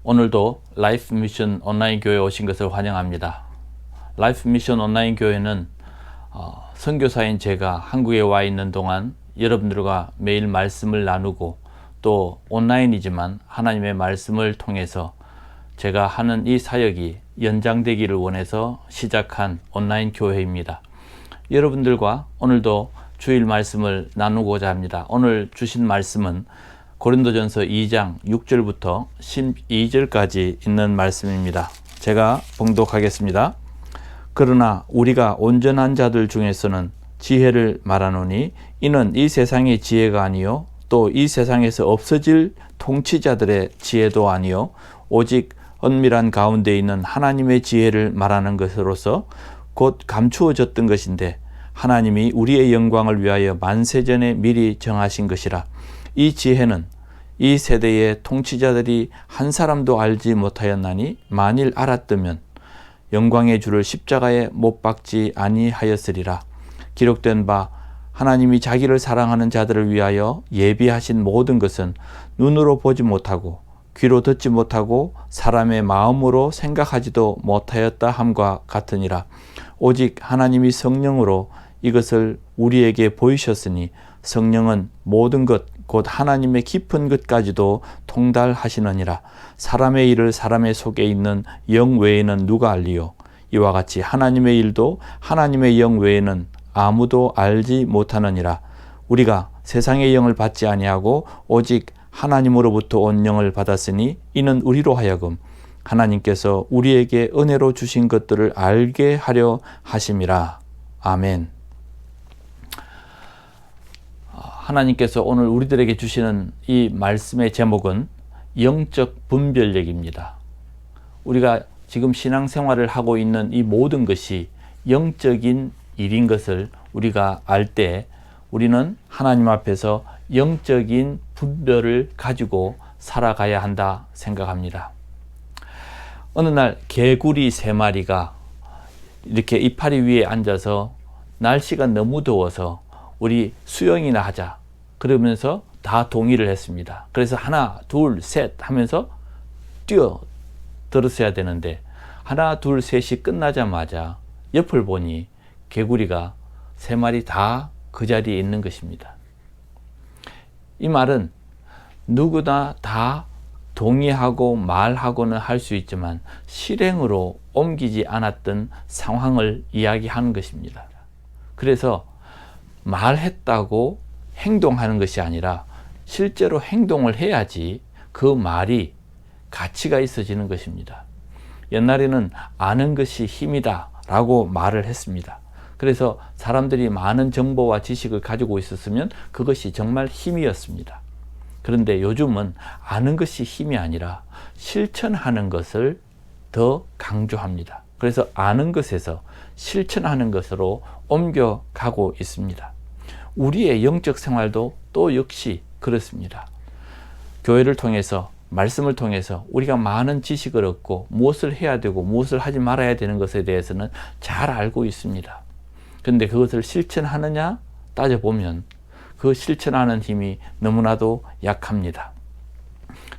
오늘도 라이프 미션 온라인 교회에 오신 것을 환영합니다. 라이프 미션 온라인 교회는 선교사인 제가 한국에 와 있는 동안 여러분들과 매일 말씀을 나누고 또 온라인이지만 하나님의 말씀을 통해서 제가 하는 이 사역이 연장되기를 원해서 시작한 온라인 교회입니다. 여러분들과 오늘도 주일 말씀을 나누고자 합니다. 오늘 주신 말씀은 고린도전서 2장 6절부터 12절까지 있는 말씀입니다. 제가 봉독하겠습니다. 그러나 우리가 온전한 자들 중에서는 지혜를 말하노니 이는 이 세상의 지혜가 아니요 또 이 세상에서 없어질 통치자들의 지혜도 아니요 오직 은밀한 가운데 있는 하나님의 지혜를 말하는 것으로서 곧 감추어졌던 것인데 하나님이 우리의 영광을 위하여 만세전에 미리 정하신 것이라. 이 지혜는 이 세대의 통치자들이 한 사람도 알지 못하였나니 만일 알았다면 영광의 주를 십자가에 못 박지 아니하였으리라. 기록된 바 하나님이 자기를 사랑하는 자들을 위하여 예비하신 모든 것은 눈으로 보지 못하고 귀로 듣지 못하고 사람의 마음으로 생각하지도 못하였다 함과 같으니라. 오직 하나님이 성령으로 이것을 우리에게 보이셨으니 성령은 모든 것 곧 하나님의 깊은 것까지도 통달하시느니라. 사람의 일을 사람의 속에 있는 영 외에는 누가 알리요? 이와 같이 하나님의 일도 하나님의 영 외에는 아무도 알지 못하느니라. 우리가 세상의 영을 받지 아니하고 오직 하나님으로부터 온 영을 받았으니 이는 우리로 하여금 하나님께서 우리에게 은혜로 주신 것들을 알게 하려 하심이라. 아멘. 하나님께서 오늘 우리들에게 주시는 이 말씀의 제목은 영적 분별력입니다. 우리가 지금 신앙생활을 하고 있는 이 모든 것이 영적인 일인 것을 우리가 알 때 우리는 하나님 앞에서 영적인 분별을 가지고 살아가야 한다 생각합니다. 어느 날 개구리 3마리가 이렇게 이파리 위에 앉아서 날씨가 너무 더워서 우리 수영이나 하자 그러면서 다 동의를 했습니다. 그래서 하나 둘 셋 하면서 뛰어들었어야 되는데 하나 둘 셋이 끝나자마자 옆을 보니 개구리가 3마리 다 그 자리에 있는 것입니다. 이 말은 누구나 다 동의하고 말하고는 할 수 있지만 실행으로 옮기지 않았던 상황을 이야기하는 것입니다. 그래서 말했다고 행동하는 것이 아니라 실제로 행동을 해야지 그 말이 가치가 있어지는 것입니다. 옛날에는 아는 것이 힘이다 라고 말을 했습니다. 그래서 사람들이 많은 정보와 지식을 가지고 있었으면 그것이 정말 힘이었습니다. 그런데 요즘은 아는 것이 힘이 아니라 실천하는 것을 더 강조합니다. 그래서 아는 것에서 실천하는 것으로 옮겨가고 있습니다. 우리의 영적 생활도 또 역시 그렇습니다. 교회를 통해서 말씀을 통해서 우리가 많은 지식을 얻고 무엇을 해야 되고 무엇을 하지 말아야 되는 것에 대해서는 잘 알고 있습니다. 그런데 그것을 실천하느냐 따져보면 그 실천하는 힘이 너무나도 약합니다.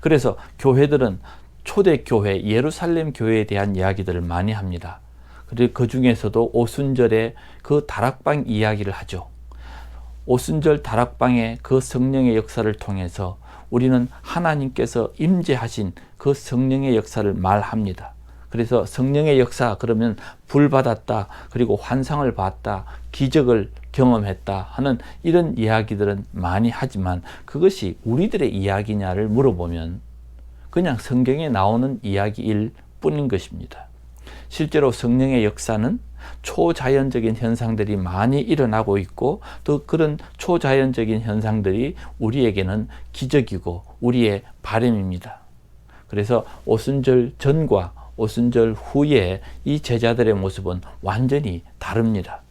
그래서 교회들은 초대교회 예루살렘 교회에 대한 이야기들을 많이 합니다. 그리고 그 중에서도 오순절에 그 다락방 이야기를 하죠. 오순절 다락방의 그 성령의 역사를 통해서 우리는 하나님께서 임재하신 그 성령의 역사를 말합니다. 그래서 성령의 역사 그러면 불 받았다, 그리고 환상을 봤다, 기적을 경험했다 하는 이런 이야기들은 많이 하지만 그것이 우리들의 이야기냐를 물어보면 그냥 성경에 나오는 이야기일 뿐인 것입니다. 실제로 성령의 역사는 초자연적인 현상들이 많이 일어나고 있고 또 그런 초자연적인 현상들이 우리에게는 기적이고 우리의 바람입니다. 그래서 오순절 전과 오순절 후에 이 제자들의 모습은 완전히 다릅니다.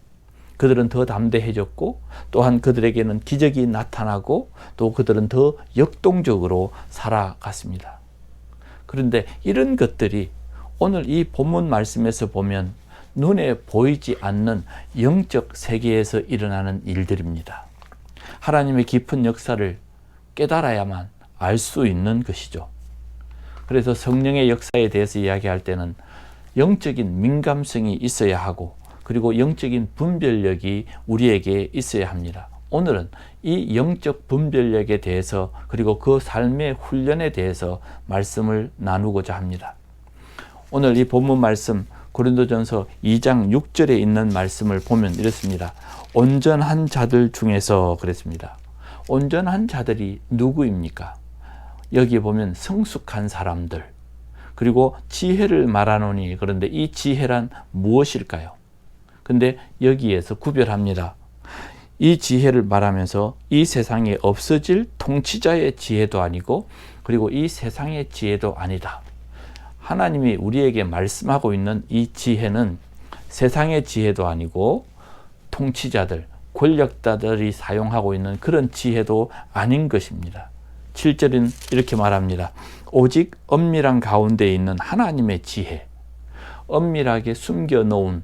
그들은 더 담대해졌고 또한 그들에게는 기적이 나타나고 또 그들은 더 역동적으로 살아갔습니다. 그런데 이런 것들이 오늘 이 본문 말씀에서 보면 눈에 보이지 않는 영적 세계에서 일어나는 일들입니다. 하나님의 깊은 역사를 깨달아야만 알 수 있는 것이죠. 그래서 성령의 역사에 대해서 이야기할 때는 영적인 민감성이 있어야 하고, 그리고 영적인 분별력이 우리에게 있어야 합니다. 오늘은 이 영적 분별력에 대해서, 그리고 그 삶의 훈련에 대해서 말씀을 나누고자 합니다. 오늘 이 본문 말씀 고린도전서 2장 6절에 있는 말씀을 보면 이렇습니다. 온전한 자들 중에서 그랬습니다. 온전한 자들이 누구입니까? 여기 보면 성숙한 사람들, 그리고 지혜를 말하노니, 그런데 이 지혜란 무엇일까요? 근데 여기에서 구별합니다. 이 지혜를 말하면서 이 세상에 없어질 통치자의 지혜도 아니고, 그리고 이 세상의 지혜도 아니다. 하나님이 우리에게 말씀하고 있는 이 지혜는 세상의 지혜도 아니고, 통치자들, 권력자들이 사용하고 있는 그런 지혜도 아닌 것입니다. 7절은 이렇게 말합니다. 오직 엄밀한 가운데 있는 하나님의 지혜, 엄밀하게 숨겨놓은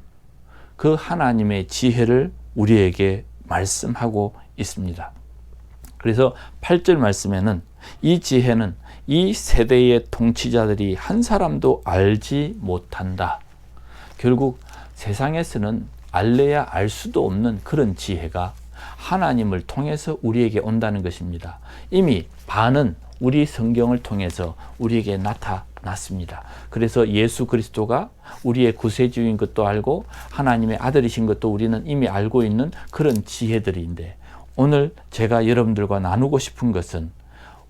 그 하나님의 지혜를 우리에게 말씀하고 있습니다. 그래서 8절 말씀에는 이 지혜는 이 세대의 통치자들이 한 사람도 알지 못한다. 결국 세상에서는 알래야 알 수도 없는 그런 지혜가 하나님을 통해서 우리에게 온다는 것입니다. 이미 반은 우리 성경을 통해서 우리에게 나타났습니다. 그래서 예수 그리스도가 우리의 구세주인 것도 알고 하나님의 아들이신 것도 우리는 이미 알고 있는 그런 지혜들인데, 오늘 제가 여러분들과 나누고 싶은 것은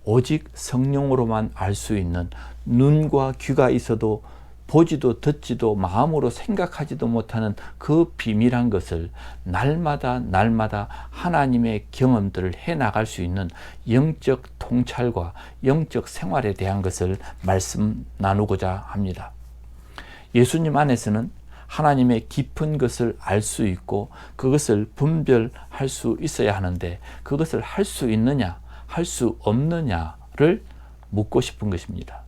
오직 성령으로만 알 수 있는, 눈과 귀가 있어도 보지도 듣지도 마음으로 생각하지도 못하는 그 비밀한 것을 날마다 하나님의 경험들을 해나갈 수 있는 영적 통찰과 영적 생활에 대한 것을 말씀 나누고자 합니다. 예수님 안에서는 하나님의 깊은 것을 알 수 있고 그것을 분별할 수 있어야 하는데, 그것을 할 수 있느냐 할 수 없느냐를 묻고 싶은 것입니다.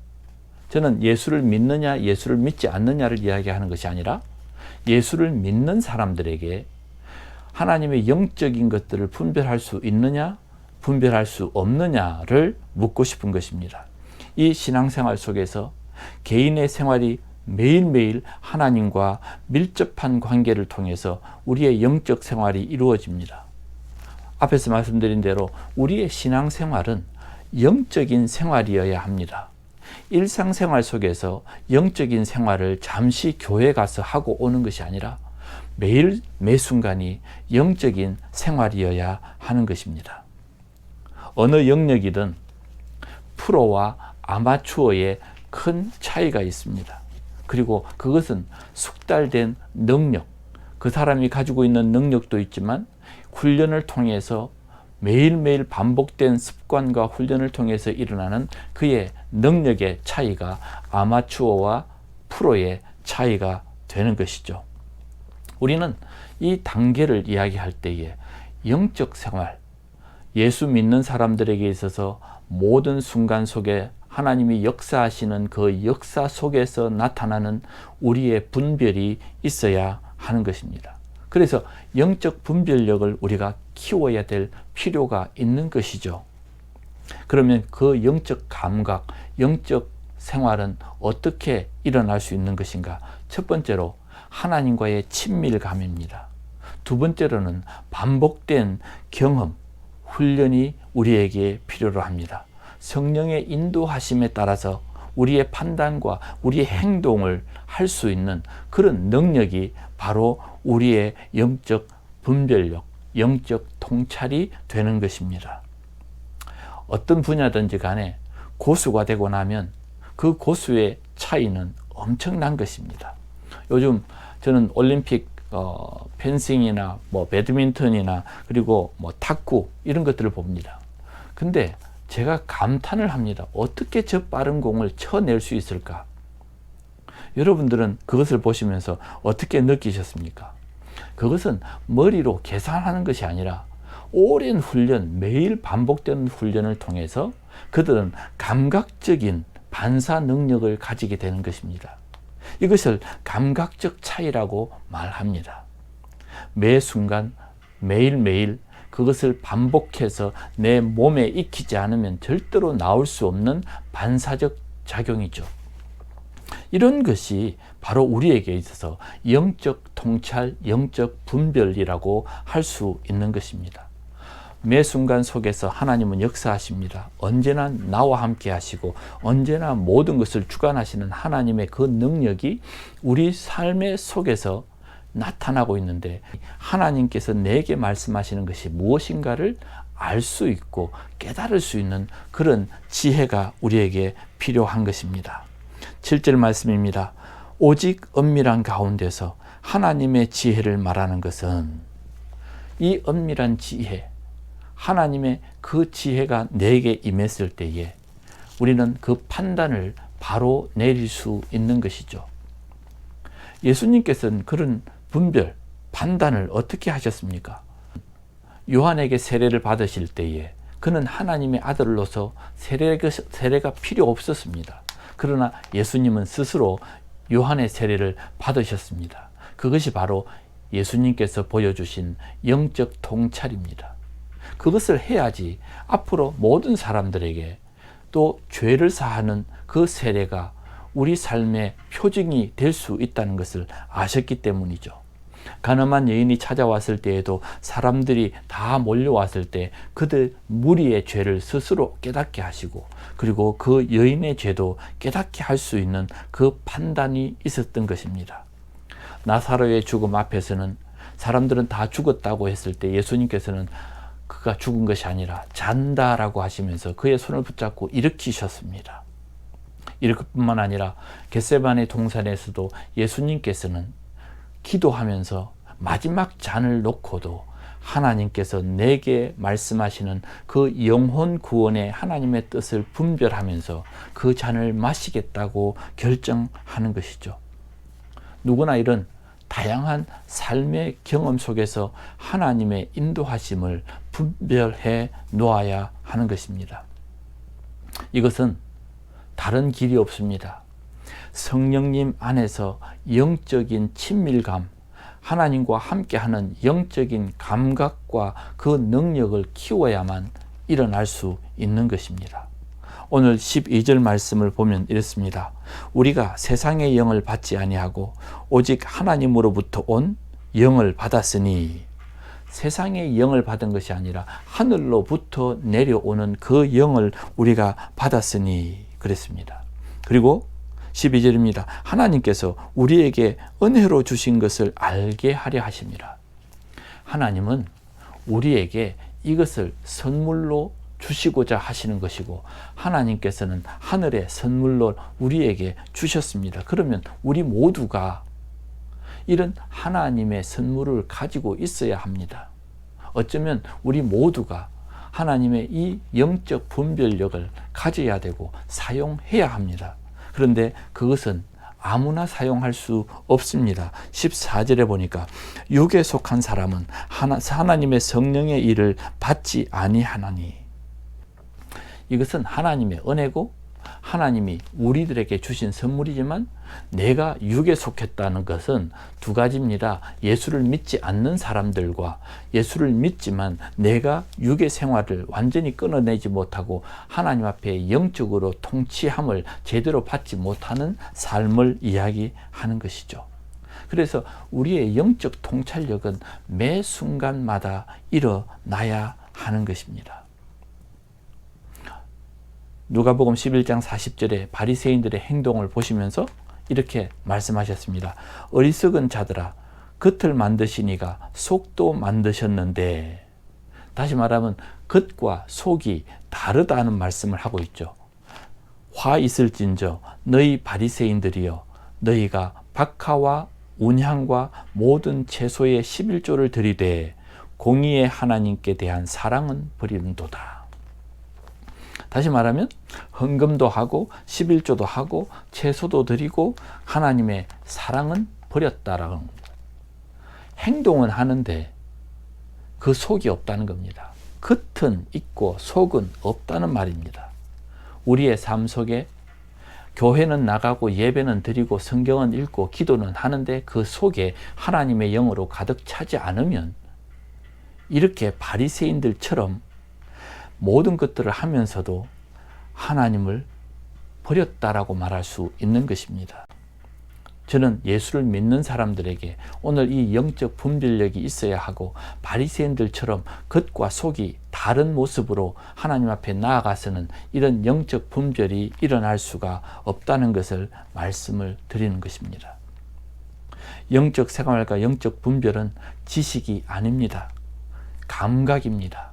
저는 예수를 믿느냐 예수를 믿지 않느냐를 이야기하는 것이 아니라, 예수를 믿는 사람들에게 하나님의 영적인 것들을 분별할 수 있느냐 분별할 수 없느냐를 묻고 싶은 것입니다. 이 신앙생활 속에서 개인의 생활이 매일매일 하나님과 밀접한 관계를 통해서 우리의 영적 생활이 이루어집니다. 앞에서 말씀드린 대로 우리의 신앙생활은 영적인 생활이어야 합니다. 일상생활 속에서 영적인 생활을 잠시 교회 가서 하고 오는 것이 아니라 매일 매 순간이 영적인 생활이어야 하는 것입니다. 어느 영역이든 프로와 아마추어의 큰 차이가 있습니다. 그리고 그것은 숙달된 능력, 그 사람이 가지고 있는 능력도 있지만 훈련을 통해서 매일매일 반복된 습관과 훈련을 통해서 일어나는 그의 능력의 차이가 아마추어와 프로의 차이가 되는 것이죠. 우리는 이 단계를 이야기할 때에 영적 생활, 예수 믿는 사람들에게 있어서 모든 순간 속에 하나님이 역사하시는 그 역사 속에서 나타나는 우리의 분별이 있어야 하는 것입니다. 그래서 영적 분별력을 우리가 키워야 될 필요가 있는 것이죠. 그러면 그 영적 감각, 영적 생활은 어떻게 일어날 수 있는 것인가? 첫 번째로 하나님과의 친밀감입니다. 두 번째로는 반복된 경험, 훈련이 우리에게 필요로 합니다. 성령의 인도하심에 따라서 우리의 판단과 우리의 행동을 할 수 있는 그런 능력이 바로 우리의 영적 분별력, 영적 통찰이 되는 것입니다. 어떤 분야든지 간에 고수가 되고 나면 그 고수의 차이는 엄청난 것입니다. 요즘 저는 올림픽 펜싱이나 배드민턴이나 그리고 탁구 이런 것들을 봅니다. 근데 제가 감탄을 합니다. 어떻게 저 빠른 공을 쳐낼 수 있을까? 여러분들은 그것을 보시면서 어떻게 느끼셨습니까? 그것은 머리로 계산하는 것이 아니라 오랜 훈련, 매일 반복되는 훈련을 통해서 그들은 감각적인 반사 능력을 가지게 되는 것입니다. 이것을 감각적 차이라고 말합니다. 매 순간, 매일매일 그것을 반복해서 내 몸에 익히지 않으면 절대로 나올 수 없는 반사적 작용이죠. 이런 것이 바로 우리에게 있어서 영적 통찰, 영적 분별이라고 할 수 있는 것입니다. 매 순간 속에서 하나님은 역사하십니다. 언제나 나와 함께 하시고 언제나 모든 것을 주관하시는 하나님의 그 능력이 우리 삶의 속에서 나타나고 있는데, 하나님께서 내게 말씀하시는 것이 무엇인가를 알 수 있고 깨달을 수 있는 그런 지혜가 우리에게 필요한 것입니다. 7절 말씀입니다. 오직 은밀한 가운데서 하나님의 지혜를 말하는 것은, 이 은밀한 지혜, 하나님의 그 지혜가 내게 임했을 때에 우리는 그 판단을 바로 내릴 수 있는 것이죠. 예수님께서는 그런 분별, 판단을 어떻게 하셨습니까? 요한에게 세례를 받으실 때에 그는 하나님의 아들로서 세례가 필요 없었습니다. 그러나 예수님은 스스로 요한의 세례를 받으셨습니다. 그것이 바로 예수님께서 보여주신 영적 통찰입니다. 그것을 해야지 앞으로 모든 사람들에게 또 죄를 사하는 그 세례가 우리 삶의 표징이 될 수 있다는 것을 아셨기 때문이죠. 가늠한 여인이 찾아왔을 때에도 사람들이 다 몰려왔을 때 그들 무리의 죄를 스스로 깨닫게 하시고, 그리고 그 여인의 죄도 깨닫게 할 수 있는 그 판단이 있었던 것입니다. 나사로의 죽음 앞에서는 사람들은 다 죽었다고 했을 때 예수님께서는 그가 죽은 것이 아니라 잔다라고 하시면서 그의 손을 붙잡고 일으키셨습니다. 이럴 뿐만 아니라 겟세마네 동산에서도 예수님께서는 기도하면서 마지막 잔을 놓고도 하나님께서 내게 말씀하시는 그 영혼 구원의 하나님의 뜻을 분별하면서 그 잔을 마시겠다고 결정하는 것이죠. 누구나 이런 다양한 삶의 경험 속에서 하나님의 인도하심을 분별해 놓아야 하는 것입니다. 이것은 다른 길이 없습니다. 성령님 안에서 영적인 친밀감, 하나님과 함께하는 영적인 감각과 그 능력을 키워야만 일어날 수 있는 것입니다. 오늘 12절 말씀을 보면 이렇습니다. 우리가 세상의 영을 받지 아니하고 오직 하나님으로부터 온 영을 받았으니, 세상의 영을 받은 것이 아니라 하늘로부터 내려오는 그 영을 우리가 받았으니 그랬습니다. 그리고 12절입니다. 하나님께서 우리에게 은혜로 주신 것을 알게 하려 하십니다. 하나님은 우리에게 이것을 선물로 주시고자 하시는 것이고, 하나님께서는 하늘의 선물로 우리에게 주셨습니다. 그러면 우리 모두가 이런 하나님의 선물을 가지고 있어야 합니다. 어쩌면 우리 모두가 하나님의 이 영적 분별력을 가져야 되고 사용해야 합니다. 그런데 그것은 아무나 사용할 수 없습니다. 14절에 보니까 육에 속한 사람은 하나님의 성령의 일을 받지 아니하나니, 이것은 하나님의 은혜고 하나님이 우리들에게 주신 선물이지만, 내가 육에 속했다는 것은 두 가지입니다. 예수를 믿지 않는 사람들과 예수를 믿지만 내가 육의 생활을 완전히 끊어내지 못하고 하나님 앞에 영적으로 통치함을 제대로 받지 못하는 삶을 이야기하는 것이죠. 그래서 우리의 영적 통찰력은 매 순간마다 일어나야 하는 것입니다. 누가복음 11장 40절에 바리새인들의 행동을 보시면서 이렇게 말씀하셨습니다. 어리석은 자들아, 겉을 만드시니가 속도 만드셨는데, 다시 말하면 겉과 속이 다르다는 말씀을 하고 있죠. 화 있을진저 너희 바리새인들이여, 너희가 박하와 운향과 모든 채소의 11조를 들이되 공의의 하나님께 대한 사랑은 버리는도다. 다시 말하면 헌금도 하고 11조도 하고 채소도 드리고 하나님의 사랑은 버렸다라는 겁니다. 행동은 하는데 그 속이 없다는 겁니다. 겉은 있고 속은 없다는 말입니다. 우리의 삶 속에 교회는 나가고 예배는 드리고 성경은 읽고 기도는 하는데 그 속에 하나님의 영으로 가득 차지 않으면, 이렇게 바리새인들처럼 모든 것들을 하면서도 하나님을 버렸다라고 말할 수 있는 것입니다. 저는 예수를 믿는 사람들에게 오늘 이 영적 분별력이 있어야 하고 바리새인들처럼 겉과 속이 다른 모습으로 하나님 앞에 나아가서는 이런 영적 분별이 일어날 수가 없다는 것을 말씀을 드리는 것입니다. 영적 생활과 영적 분별은 지식이 아닙니다. 감각입니다.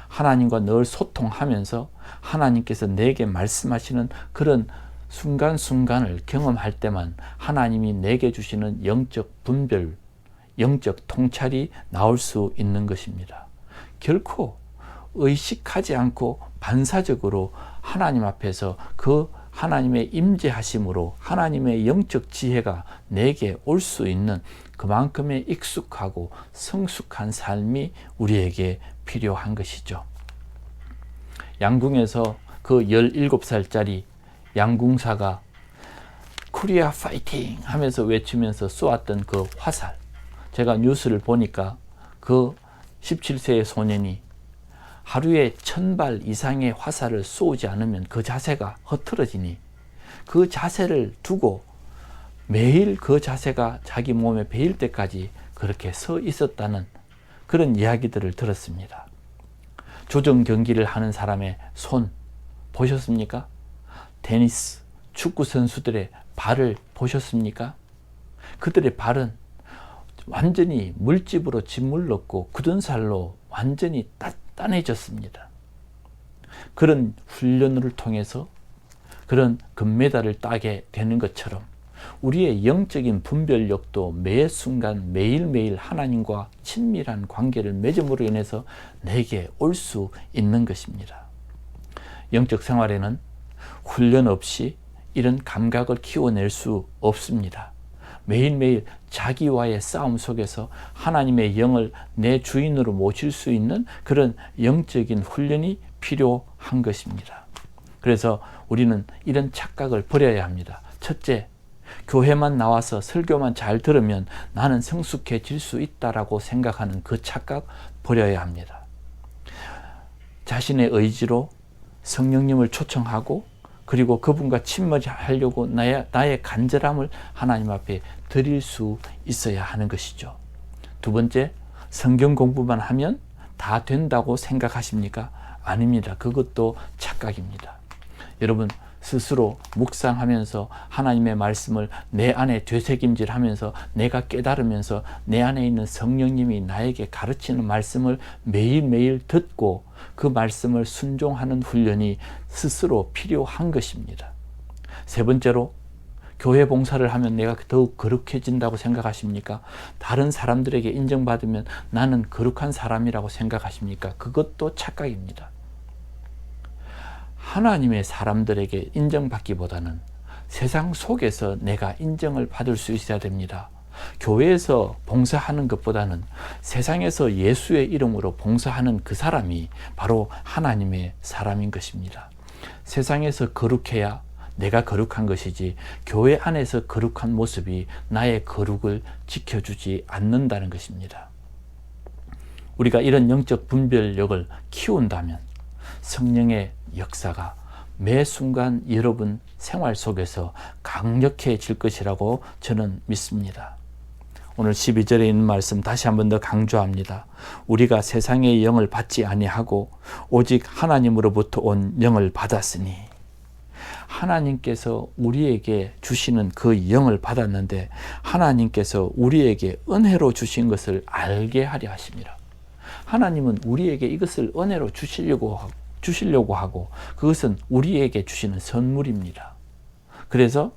하나님과 늘 소통하면서 하나님께서 내게 말씀하시는 그런 순간순간을 경험할 때만 하나님이 내게 주시는 영적 분별, 영적 통찰이 나올 수 있는 것입니다. 결코 의식하지 않고 반사적으로 하나님 앞에서 그 하나님의 임재하심으로 하나님의 영적 지혜가 내게 올 수 있는 그만큼의 익숙하고 성숙한 삶이 우리에게 필요한 것이죠. 양궁에서 그 17살짜리 양궁사가 코리아 파이팅 하면서 외치면서 쏘았던 그 화살, 제가 뉴스를 보니까 그 17세의 소년이 하루에 1000발 이상의 화살을 쏘지 않으면 그 자세가 흐트러지니 그 자세를 두고 매일 그 자세가 자기 몸에 배일 때까지 그렇게 서 있었다는 그런 이야기들을 들었습니다. 조정 경기를 하는 사람의 손 보셨습니까? 테니스, 축구 선수들의 발을 보셨습니까? 그들의 발은 완전히 물집으로 짓물렀고 굳은 살로 완전히 단단해졌습니다. 그런 훈련을 통해서 그런 금메달을 따게 되는 것처럼 우리의 영적인 분별력도 매 순간 매일매일 하나님과 친밀한 관계를 맺음으로 인해서 내게 올 수 있는 것입니다. 영적 생활에는 훈련 없이 이런 감각을 키워낼 수 없습니다. 매일매일 자기와의 싸움 속에서 하나님의 영을 내 주인으로 모실 수 있는 그런 영적인 훈련이 필요한 것입니다. 그래서 우리는 이런 착각을 버려야 합니다. 첫째, 교회만 나와서 설교만 잘 들으면 나는 성숙해질 수 있다라고 생각하는 그 착각 버려야 합니다. 자신의 의지로 성령님을 초청하고 그리고 그분과 친밀하려고 나의 간절함을 하나님 앞에 드릴 수 있어야 하는 것이죠. 두 번째, 성경 공부만 하면 다 된다고 생각하십니까? 아닙니다. 그것도 착각입니다. 여러분 스스로 묵상하면서 하나님의 말씀을 내 안에 되새김질하면서 내가 깨달으면서 내 안에 있는 성령님이 나에게 가르치는 말씀을 매일매일 듣고 그 말씀을 순종하는 훈련이 스스로 필요한 것입니다. 세 번째로, 교회 봉사를 하면 내가 더욱 거룩해진다고 생각하십니까? 다른 사람들에게 인정받으면 나는 거룩한 사람이라고 생각하십니까? 그것도 착각입니다. 하나님의 사람들에게 인정받기보다는 세상 속에서 내가 인정을 받을 수 있어야 됩니다. 교회에서 봉사하는 것보다는 세상에서 예수의 이름으로 봉사하는 그 사람이 바로 하나님의 사람인 것입니다. 세상에서 거룩해야 내가 거룩한 것이지 교회 안에서 거룩한 모습이 나의 거룩을 지켜주지 않는다는 것입니다. 우리가 이런 영적 분별력을 키운다면 성령의 역사가 매 순간 여러분 생활 속에서 강력해질 것이라고 저는 믿습니다. 오늘 12절에 있는 말씀 다시 한 번 더 강조합니다. 우리가 세상의 영을 받지 아니하고 오직 하나님으로부터 온 영을 받았으니, 하나님께서 우리에게 주시는 그 영을 받았는데 하나님께서 우리에게 은혜로 주신 것을 알게 하려 하십니다. 하나님은 우리에게 이것을 은혜로 주시려고 하고 그것은 우리에게 주시는 선물입니다. 그래서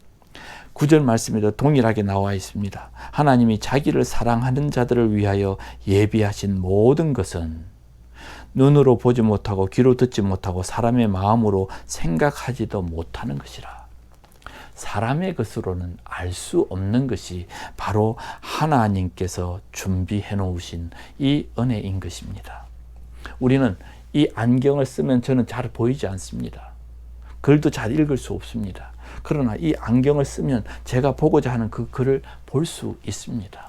9절 말씀에도 동일하게 나와 있습니다. 하나님이 자기를 사랑하는 자들을 위하여 예비하신 모든 것은 눈으로 보지 못하고 귀로 듣지 못하고 사람의 마음으로 생각하지도 못하는 것이라. 사람의 것으로는 알 수 없는 것이 바로 하나님께서 준비해 놓으신 이 은혜인 것입니다. 우리는 이 안경을 쓰면 저는 잘 보이지 않습니다. 글도 잘 읽을 수 없습니다. 그러나 이 안경을 쓰면 제가 보고자 하는 그 글을 볼 수 있습니다.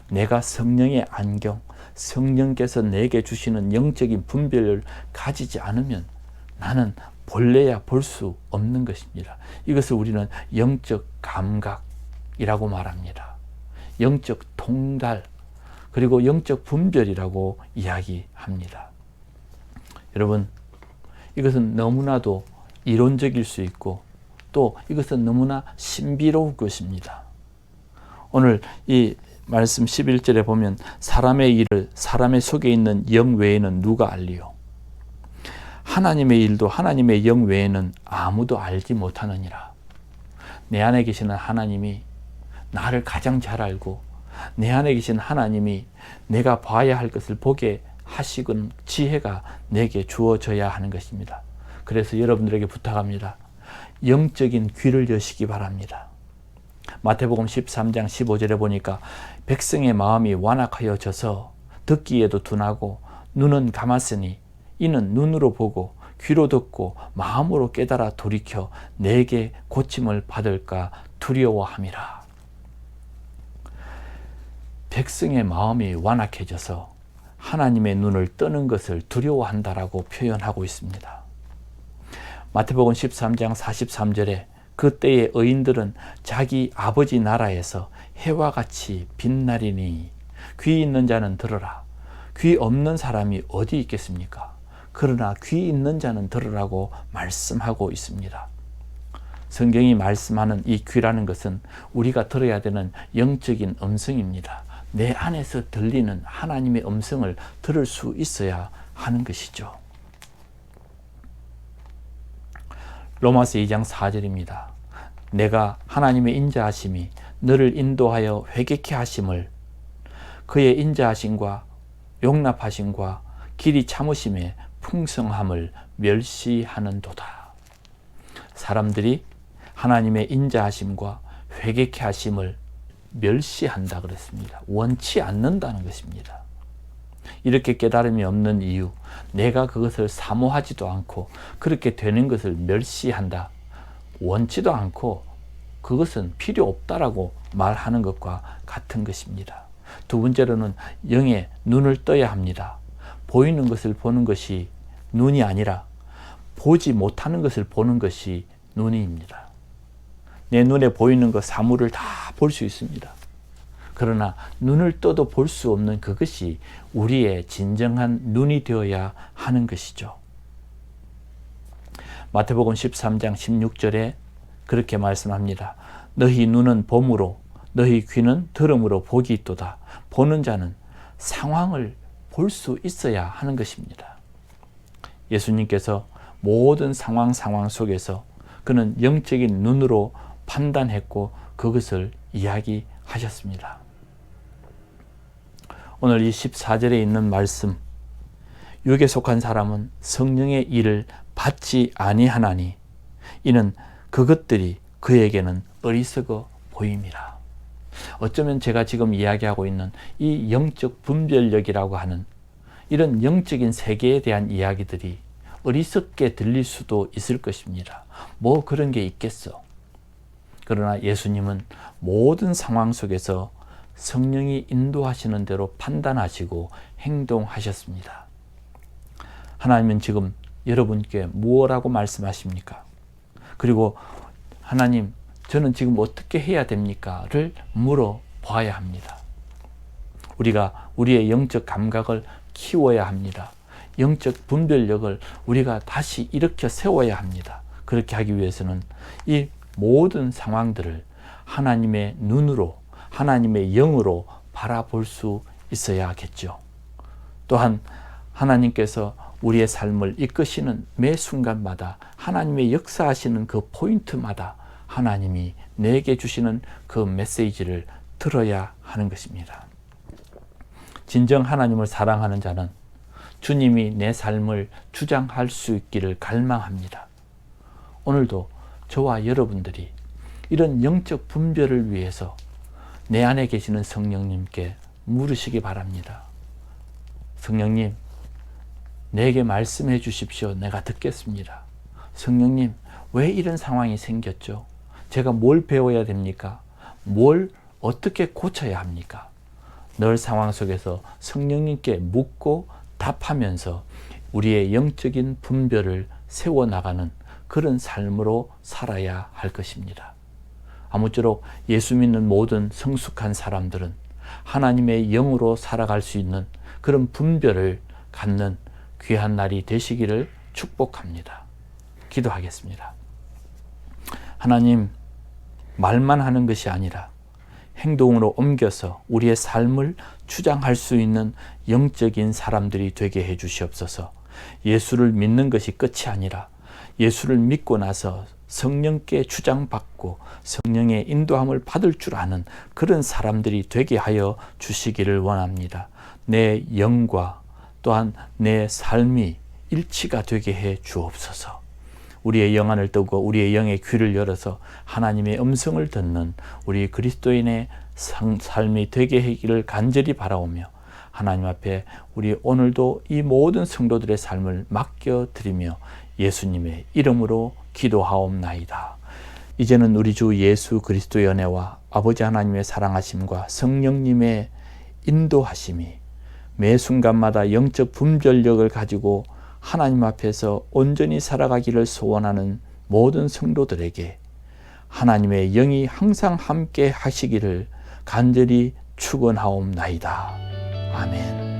내가 성령의 안경, 성령께서 내게 주시는 영적인 분별을 가지지 않으면 나는 본래야 볼 수 없는 것입니다. 이것을 우리는 영적 감각이라고 말합니다. 영적 통달, 그리고 영적 분별이라고 이야기합니다. 여러분, 이것은 너무나도 이론적일 수 있고 또 이것은 너무나 신비로운 것입니다. 오늘 이 말씀 11절에 보면 사람의 일을 사람의 속에 있는 영 외에는 누가 알리요? 하나님의 일도 하나님의 영 외에는 아무도 알지 못하느니라. 내 안에 계시는 하나님이 나를 가장 잘 알고 내 안에 계신 하나님이 내가 봐야 할 것을 보게 하시는 지혜가 내게 주어져야 하는 것입니다. 그래서 여러분들에게 부탁합니다. 영적인 귀를 여시기 바랍니다. 마태복음 13장 15절에 보니까 백성의 마음이 완악하여져서 듣기에도 둔하고 눈은 감았으니 이는 눈으로 보고 귀로 듣고 마음으로 깨달아 돌이켜 내게 고침을 받을까 두려워함이라. 백성의 마음이 완악해져서 하나님의 눈을 뜨는 것을 두려워한다라고 표현하고 있습니다. 마태복음 13장 43절에 그때의 의인들은 자기 아버지 나라에서 해와 같이 빛나리니 귀 있는 자는 들으라. 귀 없는 사람이 어디 있겠습니까? 그러나 귀 있는 자는 들으라고 말씀하고 있습니다. 성경이 말씀하는 이 귀라는 것은 우리가 들어야 되는 영적인 음성입니다. 내 안에서 들리는 하나님의 음성을 들을 수 있어야 하는 것이죠. 로마서 2장 4절입니다. 내가 하나님의 인자하심이 너를 인도하여 회개케 하심을 그의 인자하심과 용납하심과 길이 참으심의 풍성함을 멸시하는도다. 사람들이 하나님의 인자하심과 회개케 하심을 멸시한다 그랬습니다. 원치 않는다는 것입니다. 이렇게 깨달음이 없는 이유, 내가 그것을 사모하지도 않고 그렇게 되는 것을 멸시한다. 원치도 않고 그것은 필요 없다라고 말하는 것과 같은 것입니다. 두 번째로는 영의 눈을 떠야 합니다. 보이는 것을 보는 것이 눈이 아니라 보지 못하는 것을 보는 것이 눈입니다. 내 눈에 보이는 것 사물을 다 볼 수 있습니다. 그러나 눈을 떠도 볼 수 없는 그것이 우리의 진정한 눈이 되어야 하는 것이죠. 마태복음 13장 16절에 그렇게 말씀합니다. 너희 눈은 봄으로 너희 귀는 들음으로 복이 있도다. 보는 자는 상황을 볼 수 있어야 하는 것입니다. 예수님께서 모든 상황 속에서 그는 영적인 눈으로 판단했고 그것을 이야기하셨습니다. 오늘 이 14절에 있는 말씀, 육에 속한 사람은 성령의 일을 받지 아니하나니 이는 그것들이 그에게는 어리석어 보임이라. 어쩌면 제가 지금 이야기하고 있는 이 영적 분별력이라고 하는 이런 영적인 세계에 대한 이야기들이 어리석게 들릴 수도 있을 것입니다. 뭐 그런 게 있겠어. 그러나 예수님은 모든 상황 속에서 성령이 인도하시는 대로 판단하시고 행동하셨습니다. 하나님은 지금 여러분께 무엇라고 말씀하십니까? 그리고 하나님, 저는 지금 어떻게 해야 됩니까? 를 물어봐야 합니다. 우리가 우리의 영적 감각을 키워야 합니다. 영적 분별력을 우리가 다시 일으켜 세워야 합니다. 그렇게 하기 위해서는 이 모든 상황들을 하나님의 눈으로, 하나님의 영으로 바라볼 수 있어야겠죠. 또한 하나님께서 우리의 삶을 이끄시는 매 순간마다 하나님의 역사하시는 그 포인트마다 하나님이 내게 주시는 그 메시지를 들어야 하는 것입니다. 진정 하나님을 사랑하는 자는 주님이 내 삶을 주장할 수 있기를 갈망합니다. 오늘도 저와 여러분들이 이런 영적 분별을 위해서 내 안에 계시는 성령님께 물으시기 바랍니다. 성령님, 내게 말씀해 주십시오. 내가 듣겠습니다. 성령님, 왜 이런 상황이 생겼죠? 제가 뭘 배워야 됩니까? 뭘 어떻게 고쳐야 합니까? 늘 상황 속에서 성령님께 묻고 답하면서 우리의 영적인 분별을 세워나가는 그런 삶으로 살아야 할 것입니다. 아무쪼록 예수 믿는 모든 성숙한 사람들은 하나님의 영으로 살아갈 수 있는 그런 분별을 갖는 귀한 날이 되시기를 축복합니다. 기도하겠습니다. 하나님, 말만 하는 것이 아니라 행동으로 옮겨서 우리의 삶을 주장할 수 있는 영적인 사람들이 되게 해 주시옵소서. 예수를 믿는 것이 끝이 아니라 예수를 믿고 나서 성령께 주장받고 성령의 인도함을 받을 줄 아는 그런 사람들이 되게 하여 주시기를 원합니다. 내 영과 또한 내 삶이 일치가 되게 해 주옵소서. 우리의 영안을 뜨고 우리의 영의 귀를 열어서 하나님의 음성을 듣는 우리 그리스도인의 삶이 되게 하기를 간절히 바라오며, 하나님 앞에 우리 오늘도 이 모든 성도들의 삶을 맡겨드리며 예수님의 이름으로 기도하옵나이다. 이제는 우리 주 예수 그리스도의 은혜와 아버지 하나님의 사랑하심과 성령님의 인도하심이 매 순간마다 영적 분별력을 가지고 하나님 앞에서 온전히 살아가기를 소원하는 모든 성도들에게 하나님의 영이 항상 함께 하시기를 간절히 축원하옵나이다. 아멘.